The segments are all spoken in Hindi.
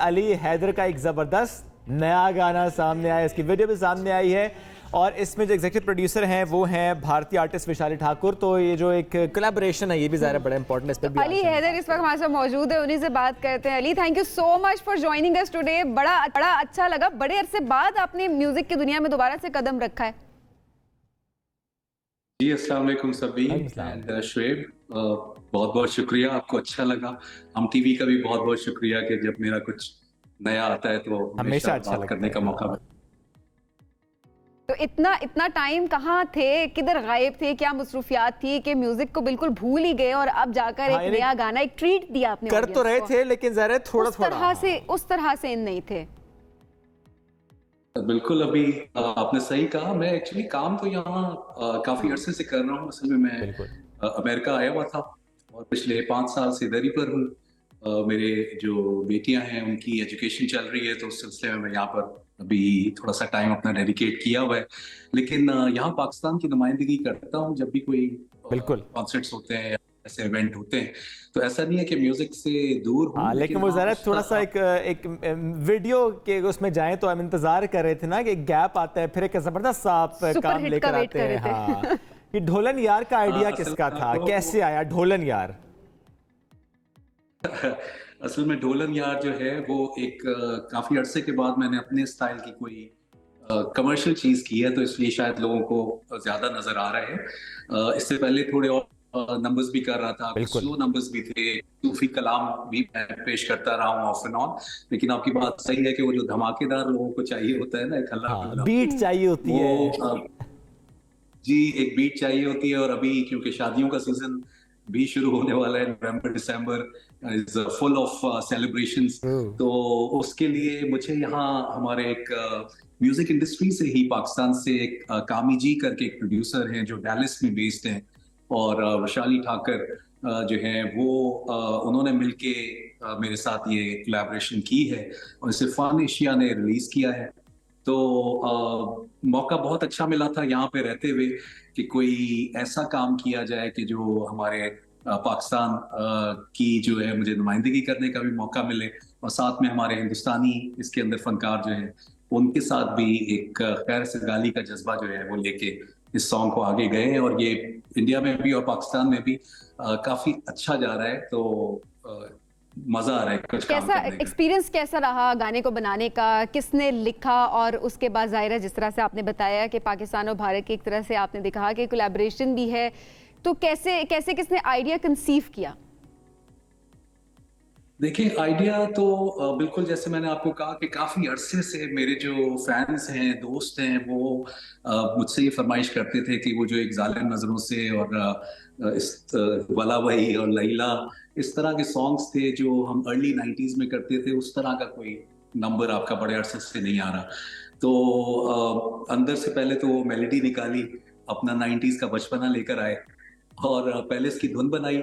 अली हैदर का एक ज़बरदस्त नया गाना सामने आया, इसकी वीडियो भी सामने आई है और इसमें जो एग्जीक्यूटिव प्रोड्यूसर हैं वो हैं भारतीय आर्टिस्ट विशाली ठाकुर। तो ये जो एक कोलैबोरेशन है ये भी ज़्यादा बड़ा इंपॉर्टेंट है। इस पर भी अली हैदर इस वक्त हमारे साथ मौजूद है, उन्हीं से बात करते हैं। Ali, thank you so much for joining us today. बड़ा अच्छा लगा, बड़े अरसे बाद आपने म्यूजिक की दुनिया में दोबारा से कदम रखा है। जी अस्सलाम वालेकुम सभी एंड शुएब, बहुत बहुत शुक्रिया, आपको अच्छा लगा। हम टीवी का भी बहुत बहुत शुक्रिया कि जब मेरा कुछ नया आता है तो हमेशा अच्छा बात करने का मौका मिलता है। तो इतना टाइम कहाँ थे, किधर गायब थे, क्या मसरूफियात थी कि म्यूजिक को बिल्कुल भूल ही गए और अब जाकर एक नया गाना, एक ट्रीट दिया आपने? कर तो रहे थे लेकिन जरा थोड़ा उस तरह से इन नहीं थे। बिल्कुल, अभी आपने सही कहा। मैं एक्चुअली काम तो यहाँ काफी अरसे से कर रहा हूँ। असल में मैं अमेरिका आया हुआ था और पिछले 5 साल से इधर ही पर हूँ। मेरे जो बेटियां हैं उनकी एजुकेशन चल रही है, तो उस सिलसिले में मैं यहाँ पर अभी थोड़ा सा टाइम अपना डेडिकेट किया हुआ है। लेकिन यहाँ पाकिस्तान की नुमाइंदगी करता हूँ जब भी कोई कॉन्सर्ट्स होते हैं, ऐसे इवेंट होते हैं, तो ऐसा नहीं है कि म्यूजिक से दूर हूँ। लेकिन वो जरा थोड़ा सा एक वीडियो के उसमें जाएं तो हम इंतजार कर रहे थे ना कि गैप आता है, फिर एक जबरदस्त सा आप काम लेकर आते हैं। हाँ, ये ढोलन यार का आइडिया किसका था, कैसे आया ढोलन यार? असल में ढोलन यार जो है वो एक काफी अरसे के बाद मैंने अपने स्टाइल की कोई कमर्शियल चीज की है, तो इसलिए शायद लोगों को ज्यादा नजर आ रहा है। इससे पहले थोड़े और नंबर्स भी कर रहा था, स्लो नंबर्स भी थे, सूफी कलाम भी पेश करता रहा हूँ ऑफ एंड ऑन। लेकिन आपकी बात सही है कि वो जो धमाकेदार लोगों को चाहिए होता है ना, एक हल्ला बीट चाहिए होती है। जी, एक बीट चाहिए होती है। और अभी क्योंकि शादियों का सीजन भी शुरू होने वाला है, नवंबर दिसंबर इज फुल ऑफ सेलिब्रेशंस, तो उसके लिए मुझे यहाँ हमारे एक म्यूजिक इंडस्ट्री से ही, पाकिस्तान से एक कामी जी करके एक प्रोड्यूसर हैं जो डैलस में बेस्ड हैं, और विशाली ठाकर जो है वो उन्होंने मिलके मेरे साथ ये कोलैबोरेशन की है और इसे फन एशिया ने रिलीज किया है। तो मौका बहुत अच्छा मिला था यहाँ पे रहते हुए कि कोई ऐसा काम किया जाए कि जो हमारे पाकिस्तान की जो है मुझे नुमाइंदगी करने का भी मौका मिले, और साथ में हमारे हिंदुस्तानी इसके अंदर फनकार जो है उनके साथ भी एक खैर सगाली का जज्बा जो है वो लेके इस सॉन्ग को आगे गए हैं, और ये इंडिया में भी और पाकिस्तान में भी काफी अच्छा जा रहा है। तो मजा आ रहा है। कैसा एक्सपीरियंस कैसा रहा गाने को बनाने का, किसने लिखा? और उसके बाद जाहिर जिस तरह से आपने बताया कि पाकिस्तान और भारत की एक तरह से आपने दिखा कि कोलैबोरेशन भी है, तो कैसे किसने आइडिया कंसीव किया? देखिए, आइडिया तो बिल्कुल जैसे मैंने आपको कहा कि काफी अरसे से मेरे जो फैंस हैं, दोस्त हैं, वो मुझसे ये फरमाइश करते थे कि वो जो एक जालिम नजरों से और इस वला वही और लैला, इस तरह के सॉन्ग्स थे जो हम अर्ली 90s में करते थे, उस तरह का कोई नंबर आपका बड़े अरसे से नहीं आ रहा। तो अंदर से पहले तो वो मेलोडी निकाली, अपना 90s का बचपना लेकर आए और पहले इसकी धुन बनाई।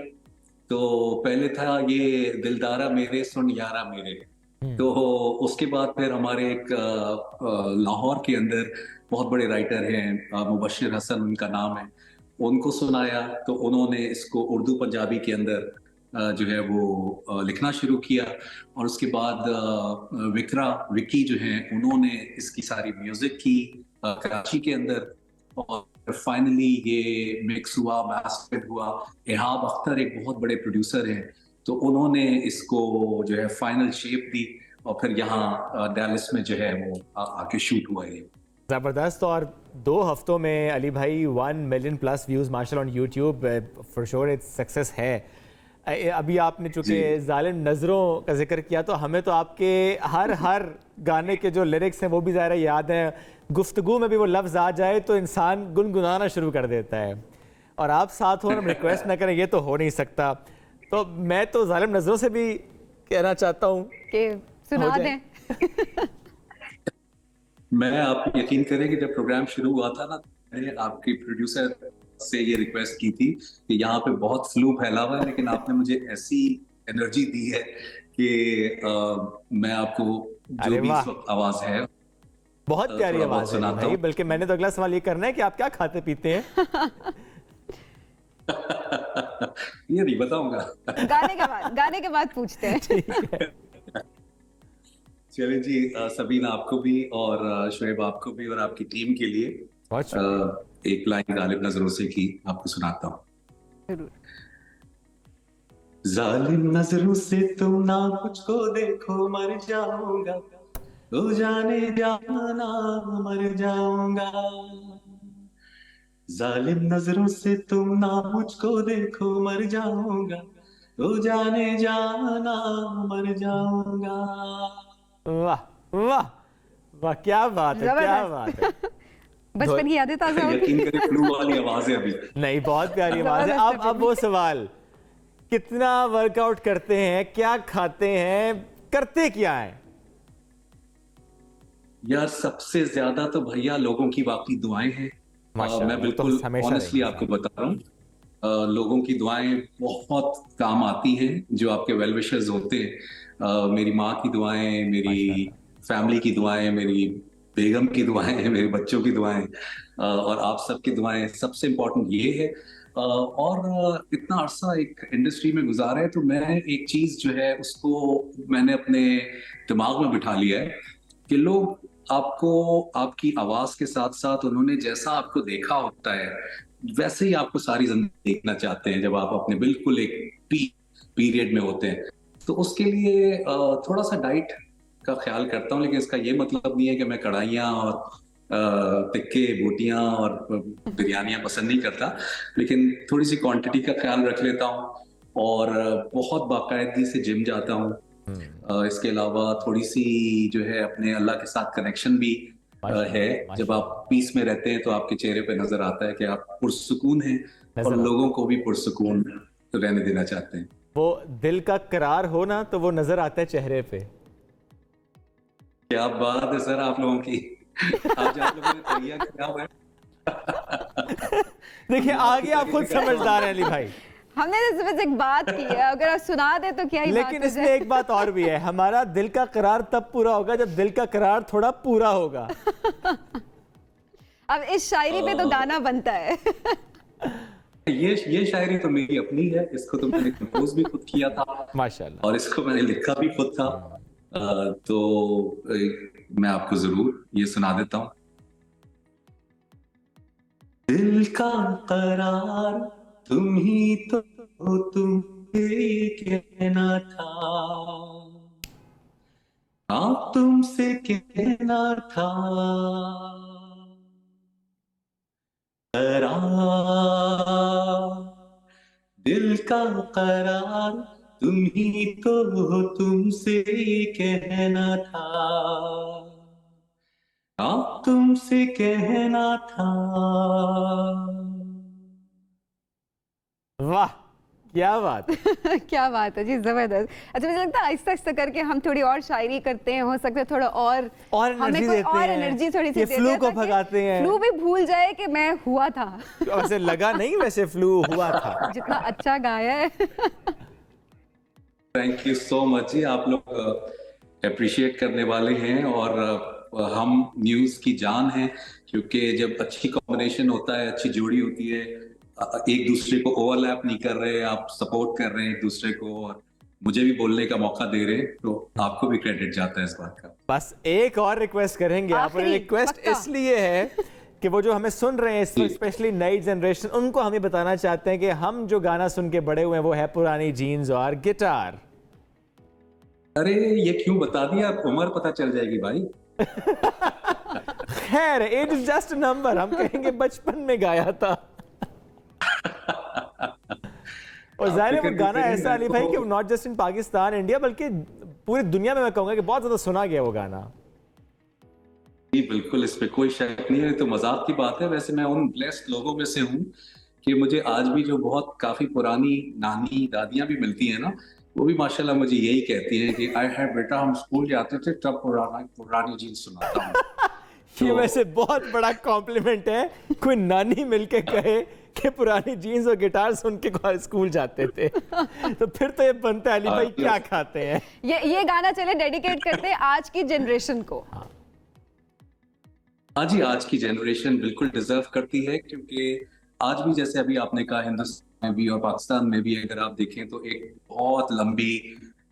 तो पहले था ये दिलदारा मेरे सुन यारा मेरे, तो उसके बाद फिर हमारे एक लाहौर के अंदर बहुत बड़े राइटर हैं, मुबशिर हसन उनका नाम है, उनको सुनाया, तो उन्होंने इसको उर्दू पंजाबी के अंदर जो है वो लिखना शुरू किया। और उसके बाद विक्की जो हैं उन्होंने इसकी सारी म्यूजिक की कराची के अंदर, और फाइनली ये मिक्स हुआ, मास्टर्ड हुआ। इहाब अख्तर एक बहुत बड़े प्रोड्यूसर हैं, तो उन्होंने इसको जो है फाइनल शेप दी, और फिर यहाँ डैलस में जो है वो आके शूट हुआ है। ज़बरदस्त। और 2 हफ्तों में अली भाई 1 मिलियन प्लस व्यूज़ माशाल्लाह on YouTube, for sure its success है। अभी आपने चूंकि जालिम नज़रों का जिक्र किया, तो हमें तो आपके हर गाने के जो लिरिक्स हैं वो भी ज़रा याद हैं। गुफ्तगू में भी वो लफ्ज़ आ जाए तो इंसान गुनगुनाना शुरू कर देता है, और आप साथ हो और हम रिक्वेस्ट ना करें ये तो हो नहीं सकता। तो मैं तो जालिम नज़रों से भी कहना चाहता हूँ कि सुना दें। मैं, आप यकीन करें कि जब प्रोग्राम शुरू हुआ था ना, मैंने आपकी प्रोड्यूसर से ये रिक्वेस्ट की थी कि यहाँ पे बहुत फ्लू फैला हुआ है, लेकिन आपने मुझे ऐसी एनर्जी दी है कि मैं आपको जो भी इस वक्त आवाज है, बहुत प्यारी आवाज है भाई। बल्कि मैंने तो अगला सवाल ये करना है कि आप क्या खाते पीते हैं? ये नहीं बताऊंगा, गाने के बाद पूछते हैं। चलिए जी, सबीना आपको भी और शोएब आपको भी और आपकी टीम के लिए बहुत शुक्रिया। एक लाइन गालिब नजरों से की आपको सुनाता हूँ। जरूर। जालिम नजरों से तुम ना मुझको देखो, मर जाऊंगा, तो जाने जाना, मर जाऊंगा। जालिम नजरों से तुम ना मुझको देखो, मर जाऊंगा, तो जाने जाना, मर जाऊंगा। वाह वाह वाह, क्या बात है, क्या बात है। जबरदस्त। बचपन की यादें ताजा हो यकीन गई। करें, फ्लू वाली आवाज है अभी। नहीं, बहुत प्यारी आवाज है। जबरदस्त अब वो सवाल, कितना वर्कआउट करते हैं, क्या खाते हैं, करते क्या है? यार सबसे ज्यादा तो भैया लोगों की वाकई दुआएं हैं। माशाल्लाह, मैं वो तो बिल्कुल हमेशा ऑनेस्टली रहेंगी आपको साथ। बता रहा हूँ, लोगों की दुआएं बहुत काम आती हैं, जो आपके वेल विशर्स होते हैं। मेरी माँ की दुआएं, मेरी माशाल्लाह। फैमिली की दुआएं, मेरी बेगम की दुआएं, मेरे बच्चों की दुआएं, और आप सबकी दुआएं, सबसे इम्पोर्टेंट ये है। और इतना अरसा एक इंडस्ट्री में गुजारा है, तो मैं एक चीज जो है उसको मैंने अपने दिमाग में बिठा लिया है कि लोग आपको आपकी आवाज के साथ साथ उन्होंने जैसा आपको देखा होता है वैसे ही आपको सारी जिंदगी देखना चाहते हैं, जब आप अपने बिल्कुल एक पीक पीरियड में होते हैं। तो उसके लिए थोड़ा सा डाइट का ख्याल करता हूँ, लेकिन इसका ये मतलब नहीं है कि मैं कढ़ाइयाँ और टिक्के बोटियां और बिरयानियां पसंद नहीं करता, लेकिन थोड़ी सी क्वांटिटी का ख्याल रख लेता हूँ और बहुत बाकायदगी से जिम जाता हूँ। इसके अलावा थोड़ी सी जो है अपने अल्लाह के साथ कनेक्शन भी है। माशाल्लाह जब आप माशाल्लाह। पीस में रहते हैं तो आपके चेहरे पे नजर आता है कि आप पुरसुकून हैं और नजर आता लोगों है, को भी पुरसुकून रहने देना चाहते हैं। वो दिल का करार हो ना, तो वो नजर आता है चेहरे पे। क्या बात है सर आप लोगों की। आज आप लोगों ने तैयार किया हुआ है। देखिए, मैं आपकी आगे आप खुद तारीफ करता हूँ। समझदार हैं अली भाई। हमने तो सिर्फ एक बात की है, अगर आप सुना दे तो क्या ही बात लेकिन हो इसमें जाए। एक बात और भी है, हमारा दिल का करार तब पूरा होगा जब दिल का करार थोड़ा पूरा होगा। अब इस शायरी पे तो गाना बनता है। ये शायरी तो मेरी अपनी है, इसको तो मैंने कंपोज भी खुद किया था माशाल्लाह। और इसको मैंने लिखा भी खुद था। तो मैं आपको जरूर ये सुना देता हूँ। दिल का करार तुम ही तो हो, तुम ही कहना था, हाँ तुमसे कहना था। करार, दिल का करार तुम ही तो हो, तुमसे कहना था, हाँ तुमसे कहना था। वाह, क्या बात है। क्या बात है जी, जबरदस्त। अच्छा, मुझे लगता है आहिस्ता आहिस्ता करके हम थोड़ी और शायरी करते हैं, हो सकता है थोड़ा और हमें एनर्जी कोई देते और हैं, एनर्जी थोड़ी सी ये देते फ्लू हैं को ताकि भगाते हैं। फ्लू भी भूल जाए कि मैं हुआ था। वैसे लगा नहीं, वैसे फ्लू हुआ था। जितना अच्छा गाया है। थैंक यू सो मच जी, आप लोग अप्रिशिएट करने वाले हैं और हम न्यूज की जान हैं, क्योंकि जब अच्छी कॉम्बिनेशन होता है, अच्छी जोड़ी होती है, एक दूसरे को ओवरलैप नहीं कर रहे, आप सपोर्ट कर रहे हैं एक दूसरे को और मुझे भी बोले का मौका दे रहे हैं, तो आपको भी क्रेडिट जाता है इस बात का। बस एक और रिक्वेस्ट करेंगे आप, आखिरी, रिक्वेस्ट पक्का। इसलिए है कि वो जो हमें सुन रहे हैं, स्पेशली नई जनरेशन, उनको हमें बताना चाहते हैं कि हम जो गाना सुन के बड़े हुए हैं वो है पुरानी जीन्स और गिटार। अरे ये क्यों बता दिया, उम्र पता चल जाएगी भाई। खैर, एज इज जस्ट नंबर, हम कहेंगे बचपन में गाया था। और जाहिर है वो गाना ऐसा अली भाई कि not just in Pakistan India, बल्कि पूरी दुनिया में मैं कहूंगा कि बहुत ज्यादा सुना गया वो गाना। जी बिल्कुल, इस पे कोई शक नहीं है, तो मजाक की बात है। वैसे मैं उन ब्लेस्ड लोगों में से हूँ कि मुझे आज भी जो बहुत काफी पुरानी नानी दादियां भी मिलती हैं ना, वो भी माशाल्लाह मुझे यही कहती है कि आई है बेटा, हम स्कूल जाते थे तब पुरानी जीन्स सुनाता हूँ। ये तो वैसे बहुत बड़ा कॉम्प्लीमेंट है, कोई नानी मिलके कहे कि पुरानी जीन्स और गिटार सुन के स्कूल जाते थे, तो फिर तो ये बनता है अली भाई क्या खाते हैं। ये गाना चले डेडिकेट करते हैं आज की जनरेशन को। हाँ जी, आज की जनरेशन बिल्कुल डिजर्व करती है, क्योंकि आज भी जैसे अभी आपने कहा, हिंदुस्तान में भी और पाकिस्तान में भी अगर आप देखें तो एक बहुत लंबी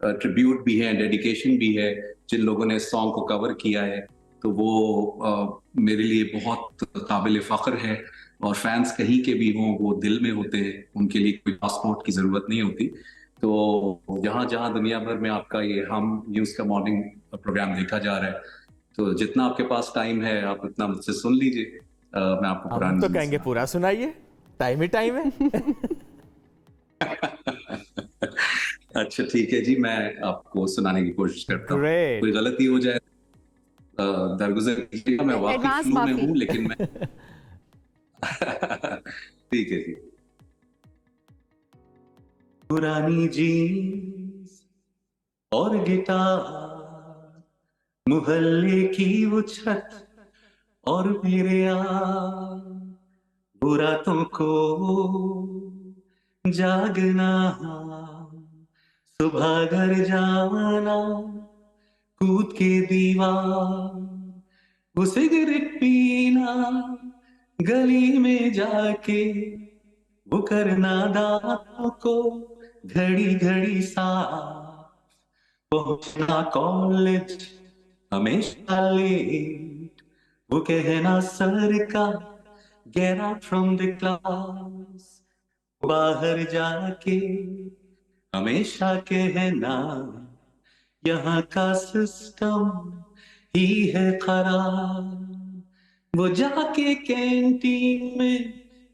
ट्रिब्यूट भी है, डेडिकेशन भी है जिन लोगों ने इस सॉन्ग को कवर किया है, तो वो मेरे लिए बहुत काबिल फख्र है। और फैंस कहीं के भी हों, वो दिल में होते हैं, उनके लिए कोई पासपोर्ट की जरूरत नहीं होती। तो जहां जहां दुनिया भर में आपका ये हम न्यूज का मॉर्निंग प्रोग्राम देखा जा रहा है, तो जितना आपके पास टाइम है आप उतना मुझसे सुन लीजिए। मैं आपको हम पुरानी तो चीज़ कहेंगे पूरा सुनाइए, टाइम ही टाइम है। अच्छा ठीक है जी, मैं आपको सुनाने की कोशिश करता हूँ। ग्रेट। कोई गलती हो जाए दरगुजर कीजिएगा, मैं वाकई एडवांस फ्लू में माफी। हूँ, लेकिन मैं ठीक है जी। पुरानी जीन्स और गिटार, मोहल्ले की वो छत और मेरे यार, वो रातों को जागना, सुबह घर जाना, कूद के दीवार, वो सिगरेट पीना, गली में जाके वो करना दांतों को घड़ी घड़ी साफ, पहुंचना कॉलेज हमेशा लेट, वो कहना सर का get out from the class, बाहर जाके हमेशा कहना यहाँ का सिस्टम ही है खराब, वो जाके कैंटीन में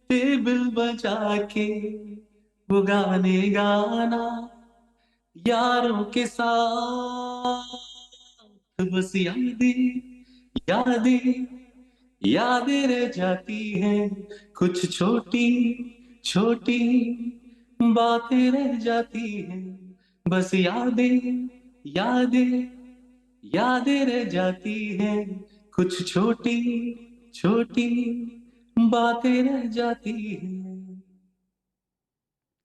टेबल बजा के वो गाने गाना यारों के साथ, बस यादें यादें रह जाती हैं, कुछ छोटी छोटी बातें रह जाती हैं, बस यादें यादें रह जाती हैं, कुछ छोटी छोटी बातें रह जाती हैं।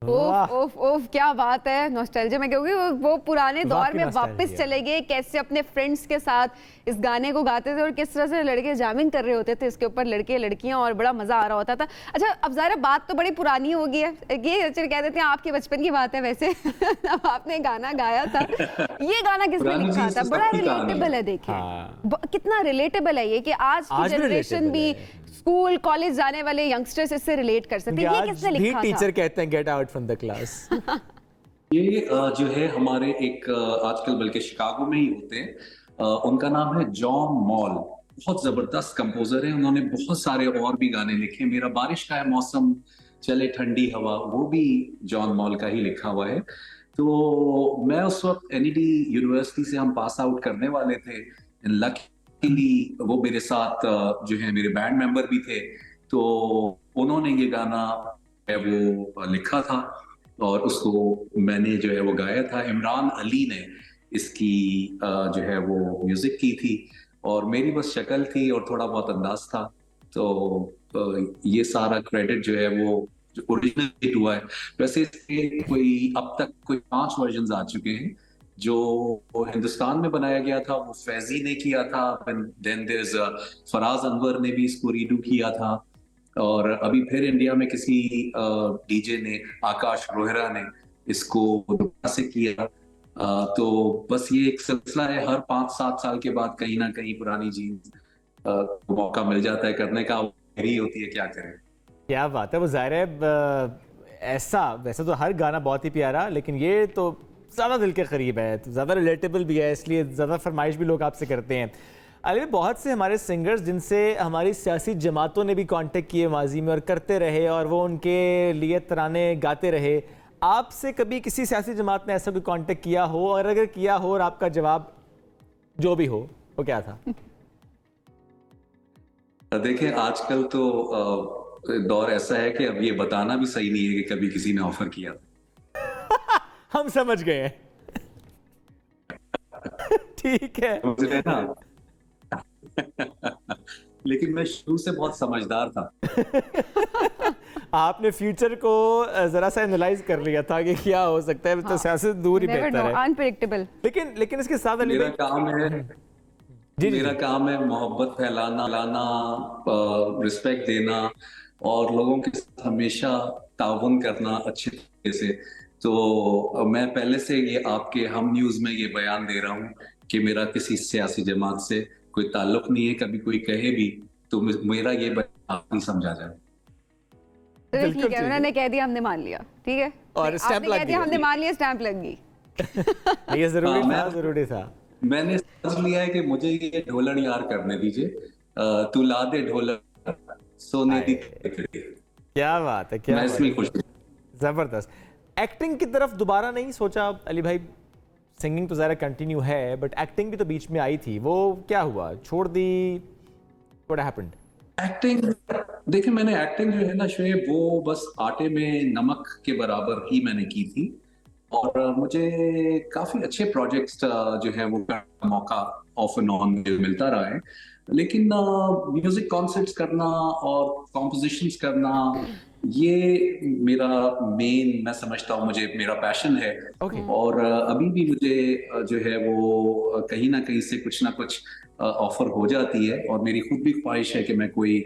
ओफ वाह, ओफ ओफ, क्या बात है। नॉस्टैल्जिया में क्योंकि वो पुराने दौर वाकई में वापस नॉस्टैल्जिया। चले गए, कैसे अपने फ्रेंड्स के साथ इस गाने को गाते थे और किस तरह से लड़के जामिंग कर रहे होते थे इसके ऊपर, लड़के लड़कियां, और बड़ा मजा आ रहा होता था। अच्छा अब ज़ाहिर बात तो बड़ी पुरानी हो गई है, ये चल कह देते हैं आपके बचपन की बात है वैसे। अब आपने गाना गाया था, ये गाना किसने पुरानी लिखा चीज था? तो बड़ा सबकी कहानी है। रिलेटेबल है, देखें हाँ। कितना रिलेटेबल है ये, कि आज की आज भी जनरेशन relatable भी, है। स्कूल कॉलेज जाने वाले यंगस्टर्स इससे रिलेट कर सकते हैं। ये आज किसने भी लिखा था? टीचर कहते हैं get out from the class. ये जो है हमारे एक आजकल बल्कि शिकागो में ही होते हैं, उनका नाम है जॉन मॉल। बहुत जबरदस्त कंपोजर है, उन्होंने बहुत सारे और भी गाने लिखे। मेरा बारिश का है मौसम, चले ठंडी हवा, वो भी जॉन मॉल का ही लिखा हुआ है। तो मैं उस वक्त एनईडी यूनिवर्सिटी से हम पास आउट करने वाले थे। लकीली वो मेरे साथ जो है मेरे बैंड मेंबर भी थे, तो उन्होंने ये गाना है वो लिखा था और उसको मैंने जो है वो गाया था। इमरान अली ने इसकी जो है वो म्यूजिक की थी और मेरी बस शक्ल थी और थोड़ा बहुत अंदाज था। तो ये सारा क्रेडिट जो है वो जो ओरिजिनल हिट हुआ है। वैसे इसके कोई अब तक कोई 5 वर्जन्स आ चुके हैं। जो हिंदुस्तान में बनाया गया था वो फैजी ने किया था, then there is Faraz Anwar ने भी इसको रीडू किया था, और अभी फिर इंडिया में किसी डीजे ने, आकाश रोहरा ने इसको दोबारा से किया। तो बस ये एक सिलसिला है, हर 5-7 साल के बाद कहीं ना कहीं पुरानी चीज मौका मिल जाता है करने का, मेरी होती है, क्या करें। क्या बात है, वो जाहिर है ऐसा, वैसे तो हर गाना बहुत ही प्यारा, लेकिन ये तो ज़्यादा दिल के करीब है, तो ज़्यादा रिलेटेबल भी है, इसलिए ज़्यादा फरमाइश भी लोग आपसे करते हैं। अली, बहुत से हमारे सिंगर्स जिनसे हमारी सियासी जमातों ने भी कांटेक्ट किए माजी में और करते रहे, और वो उनके लिए तराने गाते रहे, आपसे कभी किसी सियासी जमात ने ऐसा कोई कांटेक्ट किया हो? और अगर किया हो और आपका जवाब जो भी हो, वो क्या था? देखिए आजकल तो दौर ऐसा है कि अब ये बताना भी सही नहीं है कि कभी किसी ने ऑफर किया। हम समझ गए हैं। ठीक है। समझ रहे हैं ना? लेकिन मैं शुरू से बहुत समझदार था। आपने फ्यूचर को जरा सा एनालाइज कर लिया था कि क्या हो सकता है, तो सियासत दूर ही बेहतर है। अनप्रेडिक्टेबल। लेकिन इसके साथ अली मेरा भाई, काम है जी मेरा काम है मोहब्बत फैलाना, रिस्पेक्ट देना और लोगों के साथ हमेशा ताउन करना अच्छे तरीके से। तो मैं पहले से ये आपके हम न्यूज में ये बयान दे रहा हूँ कि मेरा किसी सियासी जमात से कोई ताल्लुक नहीं है। कभी कोई कहे भी तो मेरा ये बयान आप नहीं समझा जाए। चलो बिल्कुल ठीक है, ठीक है। उन्होंने कह दिया, हमने मान लिया, ठीक है। और नहीं, स्टैंप आपने लग कह दिया, गई। हमने मान लिया, स्टैंप लग गई। नहीं, ये जरूरी हाँ, था, जरूरी था। मैंने समझ लिया है कि मुझे ये ढोलक यार करने दीजिए। तू ला दे ढोलक सोने दी। क्या बात है, क्या मैं बात इसमें है। खुश हूँ। जबरदस्त। एक्टिंग की तरफ दोबारा नहीं सोचा अली भाई? सिंगिंग तो ज़रा कंटिन्यू है, बट एक्टिंग भी तो बीच में आई थी, वो क्या हुआ, छोड़ दी? What happened? एक्टिंग, देखिए मैंने एक्टिंग जो है ना शोएब, वो बस आटे में नमक के बराबर ही मैंने की थी। और मुझे काफी अच्छे प्रोजेक्ट्स जो है वो करने का मौका ऑफ एंड ऑन मुझे मिलता रहा है। लेकिन म्यूजिक कॉन्सर्ट्स करना और कॉम्पोजिशंस करना, ये मेरा मेन, मैं समझता हूँ मुझे मेरा पैशन है। ओके। और अभी भी मुझे जो है वो कहीं ना कहीं से कुछ ना कुछ ऑफर हो जाती है। और मेरी खुद भी ख्वाहिश है कि मैं कोई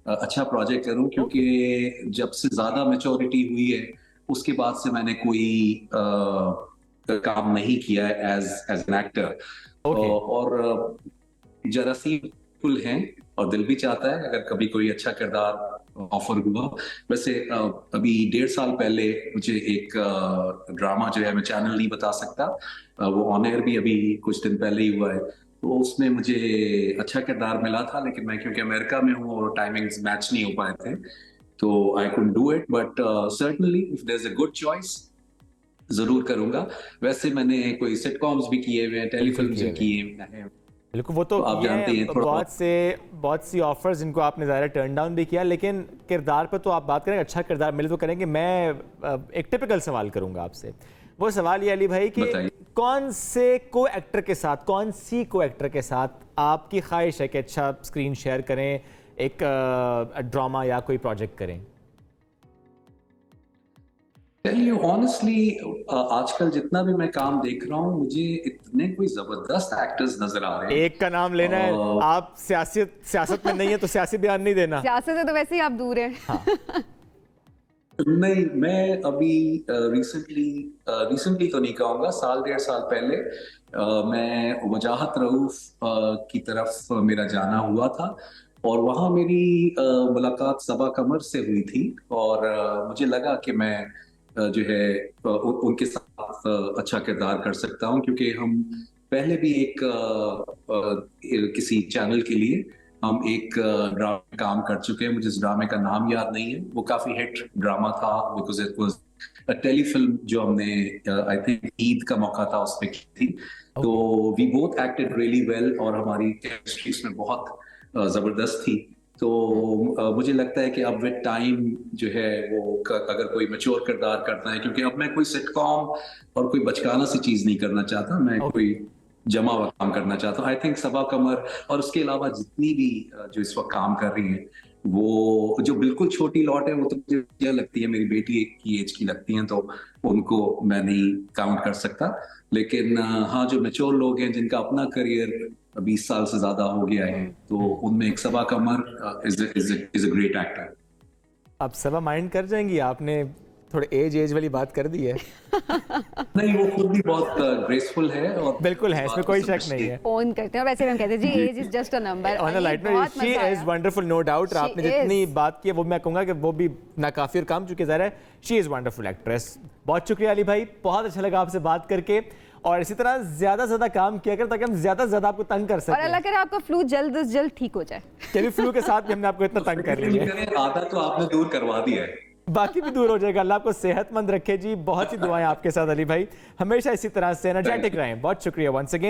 अच्छा प्रोजेक्ट करूं, क्योंकि जब से ज्यादा मैच्योरिटी हुई है उसके बाद से मैंने कोई काम नहीं किया है as as an actor. Okay. और जरासीम फुल हैं और दिल भी चाहता है अगर कभी कोई अच्छा किरदार ऑफर हुआ। वैसे अभी 1.5 साल पहले मुझे एक ड्रामा जो है, मैं चैनल नहीं बता सकता, वो ऑन एयर भी अभी कुछ दिन पहले ही हुआ है, तो उसमें मुझे अच्छा किरदार मिला था। लेकिन मैं क्योंकि अमेरिका में हूँ और टाइमिंग्स मैच नहीं हो पाए थे, तो I couldn't do it. But certainly if there is a good choice जरूर करूंगा। वैसे मैंने कोई सिटकॉम्स भी किए हुए हैं, टेलीफिल्म्स भी किए हुए हैं। बिल्कुल, वो तो तो आप जानते हैं थोड़ा बहुत सी ऑफर्स जिनको आपने ज़्यादा टर्न डाउन भी किया, लेकिन किरदार पर तो आप बात करें, अच्छा किरदार मिले तो करेंगे। मैं एक टिपिकल सवाल करूंगा आपसे। वो सवाल ये अली भाई कि बताइए। कौन से को एक्टर के साथ, कौन सी को एक्टर के साथ आपकी ख्वाहिश है कि अच्छा स्क्रीन शेयर करें, एक ड्रामा या कोई प्रोजेक्ट करें? टेल यू ऑनेस्टली, आजकल जितना भी मैं काम देख रहा हूँ, मुझे इतने कोई जबरदस्त एक्टर्स नजर आ रहे हैं। एक का नाम लेना है। आप सियासत में नहीं है तो सियासी बयान नहीं देना। सियासत से तो वैसे ही आप दूर हैं। हाँ। नहीं, मैं अभी रिसेंटली तो नहीं कहूँगा, 1.5 साल पहले मैं वजाहत रऊफ की तरफ मेरा जाना हुआ था। और वहाँ मेरी मुलाकात सबा कमर से हुई थी। और मुझे लगा कि मैं जो है उनके साथ अच्छा किरदार कर सकता हूँ, क्योंकि हम पहले भी एक किसी चैनल के लिए हम एक ड्रामा में काम कर चुके हैं। मुझे इस ड्रामे का नाम याद नहीं है, वो काफी हिट ड्रामा था because it was a telefilm जो हमने आई थिंक ईद का मौका था उसमें की थी। तो we both acted really well और हमारी केमिस्ट्री इसमें बहुत जबरदस्त थी। तो मुझे लगता है कि अब विद टाइम जो है वो अगर कोई मैच्योर किरदार करता है, क्योंकि अब मैं कोई सिटकॉम और कोई बचकाना सी चीज नहीं करना चाहता, मैं कोई जमा हुआ काम करना चाहता हूँ। आई थिंक सबा कमर और उसके अलावा जितनी भी जो इस वक्त काम कर रही हैं, वो जो बिल्कुल छोटी लॉट है, वो तो मुझे क्या लगती है मेरी बेटी की एज की लगती हैं, तो उनको मैं नहीं काउंट कर सकता। लेकिन हाँ, जो मैच्योर लोग हैं जिनका अपना करियर 20 साल से ज्यादा हो गया है, तो उनमें एक सबा कमर इज अ ग्रेट एक्टर। अब सबा माइंड कर जाएंगी? आपने थोड़े एज वाली बात कर दी है। नहीं, वो खुद भी बहुत ग्रेसफुल है और बिल्कुल है, इसमें कोई शक नहीं है। फोन करते हैं और वैसे भी हम कहते हैं जी age is just a number. On a light note, she is wonderful, no doubt. आपने जितनी बात की है वो मैं कहूंगा कि वो भी नाकाफी और काम, चुके ज़ाहिर है शी इज वंडरफुल एक्ट्रेस। बहुत शुक्रिया अली भाई, बहुत अच्छा लगा आपसे बात करके। और इसी तरह ज्यादा काम किया कर ताकि हम ज्यादा आपको तंग कर सकें। और अल्लाह करे आपका फ्लू जल्द से जल्द ठीक हो जाए। चलिए, फ्लू के साथ भी हमने आपको इतना तंग कर लिया है। आधा तो आपने दूर करवा दिया है, बाकी भी दूर हो जाएगा। अल्लाह आपको सेहतमंद रखे जी। बहुत सी दुआएं आपके साथ अली भाई, हमेशा इसी तरह से एनर्जेटिक रहें। बहुत शुक्रिया वंस अगेन।